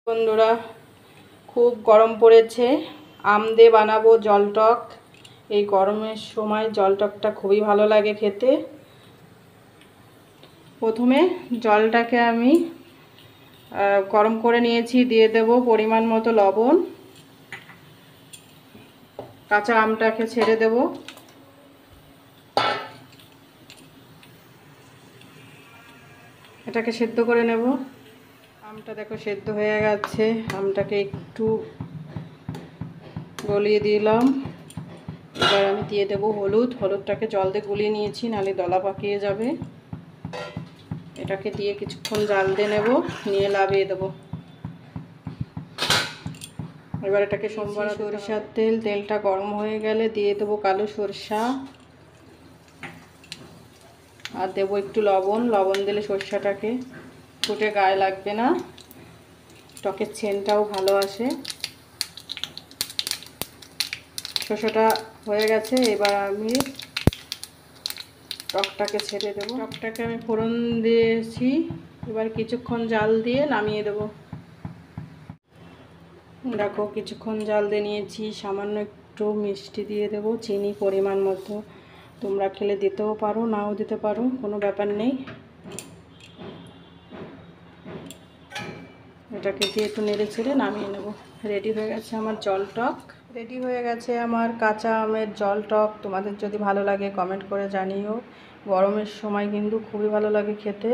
বন্ধুরা, খুব গরম পড়েছে, আম দিয়ে বানাবো জলটক। এই গরমের সময় জলটকটা খুবই ভালো লাগে খেতে। প্রথমে জলটাকে আমি গরম করে নিয়েছি, দিয়ে দেব পরিমাণ মতো লবণ। কাঁচা আমটাকে ছেড়ে দেব। এটাকে সেদ্ধ করে নেব। আমটা দেখো সেদ্ধ হয়ে গেছে, আমটাকে একটু গলিয়ে দিলাম। এবার আমি দিয়ে দেবো হলুদটাকে জল দিয়ে গুলিয়ে নিয়েছি, নাহলে দলা পাকিয়ে যাবে। এটাকে দিয়ে কিছুক্ষণ জাল দিয়ে নেব, নিয়ে লাভিয়ে দেবো। এবার এটাকে সরিষার তেলটা গরম হয়ে গেলে দিয়ে দেবো কালো সরষা, আর দেবো একটু লবণ দিলে সরষাটাকে ফুটে গায়ে লাগবে না, টকের ছেনটাও ভালো আসে। সরষাটা হয়ে গেছে, এবার আমি টকটাকে ছেড়ে দেবো। টকটাকে আমি ফোড়ন দিয়েছি, এবার কিছুক্ষণ জাল দিয়ে নামিয়ে দেবো। দেখো কিছুক্ষণ জাল দিয়ে নিয়েছি, সামান্য একটু মিষ্টি দিয়ে দেবো, চিনি পরিমাণ মতো। তোমরা খেলে দিতেও পারো, নাও দিতে পারো, কোনো ব্যাপার নেই। এটাকে দিয়ে একটু নেড়ে ছেড়ে নামিয়ে নেব। রেডি হয়ে গেছে আমার জলটক। রেডি হয়ে গেছে আমার কাঁচা আমের জলটক। তোমাদের যদি ভালো লাগে কমেন্ট করে জানিও। গরমের সময় কিন্তু খুবই ভালো লাগে খেতে।